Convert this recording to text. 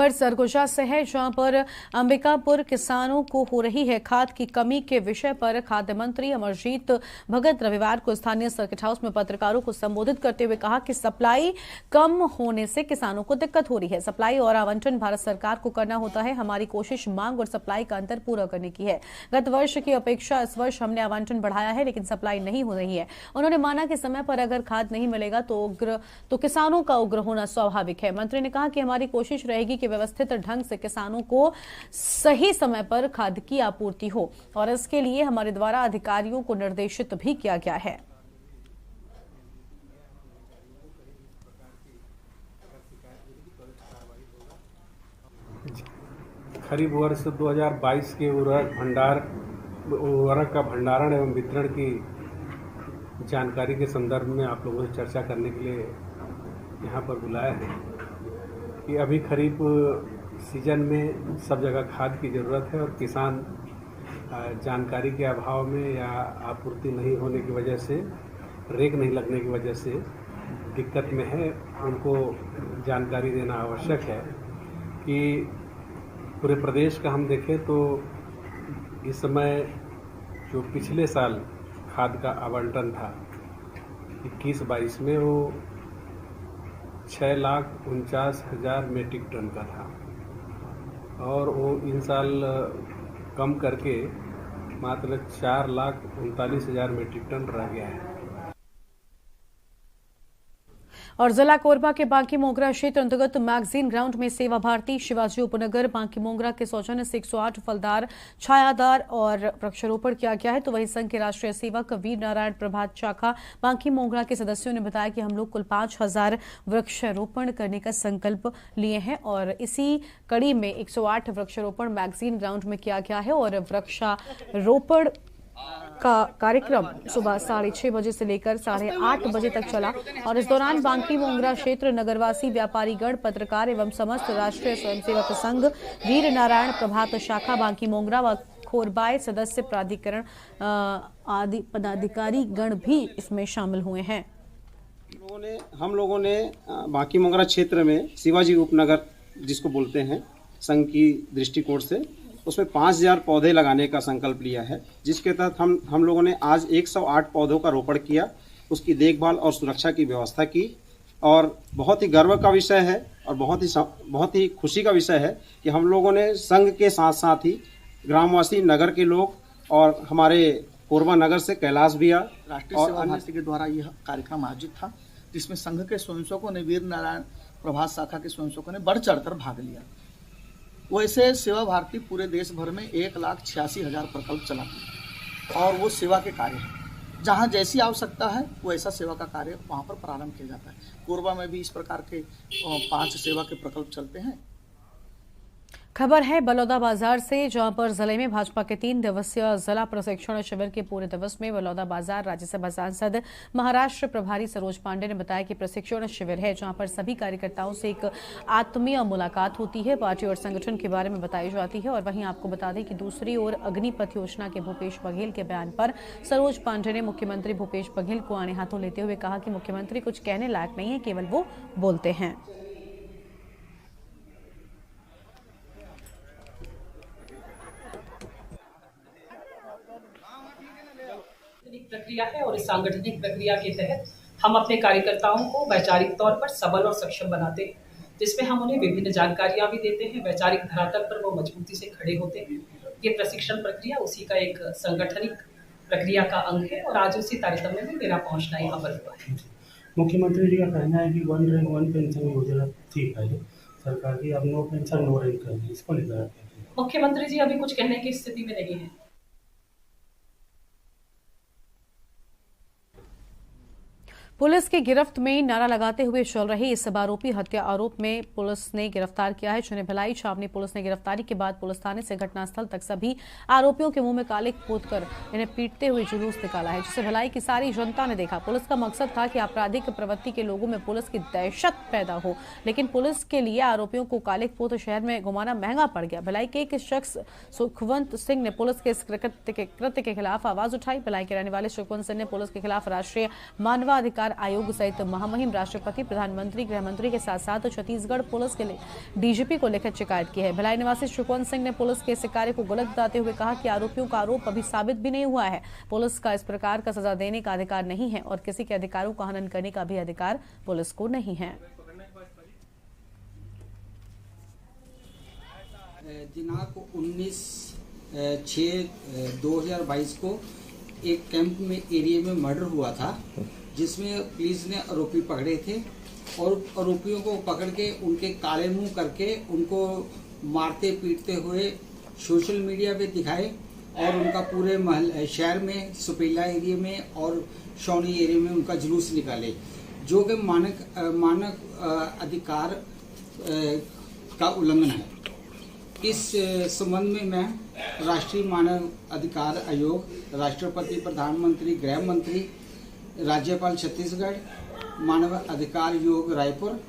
पर सरगुजा से है, जहां पर अंबिकापुर किसानों को हो रही है खाद की कमी के विषय पर खाद्य मंत्री अमरजीत भगत रविवार को स्थानीय सर्किट हाउस में पत्रकारों को संबोधित करते हुए कहा कि सप्लाई कम होने से किसानों को दिक्कत हो रही है। सप्लाई और आवंटन भारत सरकार को करना होता है। हमारी कोशिश मांग और सप्लाई का अंतर पूरा करने की है। गत वर्ष की अपेक्षा इस वर्ष हमने आवंटन बढ़ाया है, लेकिन सप्लाई नहीं हो रही है। उन्होंने माना कि समय पर अगर खाद नहीं मिलेगा तो किसानों का उग्र होना स्वाभाविक है। मंत्री ने कहा कि हमारी कोशिश रहेगी कि व्यवस्थित ढंग से किसानों को सही समय पर खाद की आपूर्ति हो, और इसके लिए हमारे द्वारा अधिकारियों को निर्देशित भी किया गया है। खरीफ वर्ष 2022 के उर्वरक का भंडारण एवं वितरण की जानकारी के संदर्भ में आप लोगों से चर्चा करने के लिए यहाँ पर बुलाया है कि अभी खरीफ सीजन में सब जगह खाद की ज़रूरत है और किसान जानकारी के अभाव में या आपूर्ति नहीं होने की वजह से, रेक नहीं लगने की वजह से दिक्कत में है। उनको जानकारी देना आवश्यक है कि पूरे प्रदेश का हम देखें तो इस समय जो पिछले साल खाद का आवंटन था 21-22 में, वो 6,49,000 मीट्रिक टन का था और वो इन साल कम करके मात्र 4,39,000 मीट्रिक टन रह गया है। और जिला कोरबा के बांकी मोगरा क्षेत्र अंतर्गत मैगजीन ग्राउंड में सेवा भारती शिवाजी उपनगर बांकी मोगरा के सौजन्य से 108 फलदार, छायादार और वृक्षारोपण किया गया है। तो वहीं संघ के राष्ट्रीय सेवक वीर नारायण प्रभात शाखा बांकी मोगरा के सदस्यों ने बताया कि हम लोग कुल 5,000 वृक्षारोपण करने का संकल्प लिए हैं और इसी कड़ी में 108 वृक्षारोपण मैगजीन ग्राउंड में किया गया है। और वृक्षारोपण का कार्यक्रम सुबह 6:30 बजे से लेकर 8:30 बजे तक चला और इस दौरान बांकी मोगरा क्षेत्र नगरवासी, व्यापारीगण, पत्रकार एवं समस्त राष्ट्रीय स्वयंसेवक संघ, वीर नारायण प्रभात शाखा बांकी मोगरा व खोरबाय सदस्य प्राधिकरण आदि पदाधिकारी गण भी इसमें शामिल हुए हैं। हम लोगों ने बांकी मोगरा क्षेत्र में शिवाजी उपनगर जिसको बोलते हैं संघ की दृष्टिकोण से उसमें 5,000 पौधे लगाने का संकल्प लिया है, जिसके तहत हम लोगों ने आज 108 पौधों का रोपण किया, उसकी देखभाल और सुरक्षा की व्यवस्था की। और बहुत ही गर्व का विषय है और बहुत ही खुशी का विषय है कि हम लोगों ने संघ के साथ साथ ही ग्रामवासी, नगर के लोग और हमारे कोरबा नगर से कैलाश भैया, राष्ट्रीय सेवा भारती के द्वारा यह कार्यक्रम आयोजित था, जिसमें संघ के स्वयंसेवकों ने, वीर नारायण प्रभात शाखा के स्वयंसेवकों ने बढ़ चढ़कर भाग लिया। वैसे सेवा भारती पूरे देश भर में 1,86,000 प्रकल्प चलाती है और वो सेवा के कार्य है। जहाँ जैसी आवश्यकता है वैसा सेवा का कार्य वहाँ पर प्रारंभ किया जाता है। कोरबा में भी इस प्रकार के 5 सेवा के प्रकल्प चलते हैं। खबर है बलौदा बाजार से, जहां पर जिले में भाजपा के 3 दिवसीय जिला प्रशिक्षण शिविर के पूरे दिवस में बलौदा बाजार राज्यसभा सांसद महाराष्ट्र प्रभारी सरोज पांडे ने बताया कि प्रशिक्षण शिविर है जहां पर सभी कार्यकर्ताओं से एक आत्मीय मुलाकात होती है, पार्टी और संगठन के बारे में बताई जाती है। और वहीं आपको बता दें कि दूसरी ओर अग्निपथ योजना के भूपेश बघेल के बयान पर सरोज पांडे ने मुख्यमंत्री भूपेश बघेल को आड़े हाथों लेते हुए कहा कि मुख्यमंत्री कुछ कहने लायक नहीं है, केवल वो बोलते हैं। प्रक्रिया है और इस सांगठनिक प्रक्रिया के तहत हम अपने कार्यकर्ताओं को वैचारिक तौर पर सबल और सक्षम बनाते हैं, जिसमें हम उन्हें विभिन्न जानकारियां भी देते हैं। वैचारिक धरातल पर वो मजबूती से खड़े होते हैं। ये प्रशिक्षण प्रक्रिया उसी का एक सांगठनिक प्रक्रिया का अंग है और आज उसी तारतम्य में मेरा पहुंचना यहाँ पर हुआ है। मुख्यमंत्री जी का कहना है कि 1 रैंक 1 पेंशन योजना थी पहले सरकार की, अब नो पेंशन नो रैंक कर दी, इसको लेकर मुख्यमंत्री जी अभी कुछ कहने की स्थिति में नहीं है। पुलिस की गिरफ्त में नारा लगाते हुए चल रहे इस आरोपी हत्या आरोप में पुलिस ने गिरफ्तार किया है, जिन्हें भिलाई छावनी पुलिस ने गिरफ्तारी के बाद पुलिस थाने से घटनास्थल तक सभी आरोपियों के मुंह में कालिक पोतकर इन्हें पीटते हुए जुलूस निकाला है, जिसे भिलाई की सारी जनता ने देखा। पुलिस का मकसद था कि आपराधिक प्रवृत्ति के लोगों में पुलिस की दहशत पैदा हो, लेकिन पुलिस के लिए आरोपियों को कालिक पोत शहर में घुमाना महंगा पड़ गया। भिलाई के एक शख्स सुखवंत सिंह ने पुलिस के इस कृत्य के खिलाफ आवाज उठाई। भिलाई के रहने वाले सुखवंत सिंह ने पुलिस के खिलाफ राष्ट्रीय मानवाधिकार अधिकार आयोग सहित महामहिम राष्ट्रपति, प्रधानमंत्री, गृह मंत्री के साथ साथ छत्तीसगढ़ पुलिस के डीजीपी को लिखित शिकायत की है। भिलाई निवासी शुकवंत सिंह ने पुलिस के इस कार्य को गलत बताते हुए कहा कि आरोपियों का आरोप अभी साबित भी नहीं हुआ है। पुलिस का इस प्रकार का सजा देने का अधिकार नहीं है और किसी के अधिकारों का हनन करने का भी अधिकार पुलिस को नहीं है। दिनांक 19/6/2022 को एक कैंप में एरिया में मर्डर हुआ था, जिसमें पुलिस ने आरोपी पकड़े थे और आरोपियों को पकड़ के उनके काले मुंह करके उनको मारते पीटते हुए सोशल मीडिया पे दिखाए और उनका पूरे शहर में, सुपेला एरिया में और शौनी एरिया में उनका जुलूस निकाले, जो कि मानव अधिकार का उल्लंघन है। इस संबंध में मैं राष्ट्रीय मानव अधिकार आयोग, राष्ट्रपति, प्रधानमंत्री, गृह मंत्री, राज्यपाल छत्तीसगढ़, मानव अधिकार आयोग रायपुर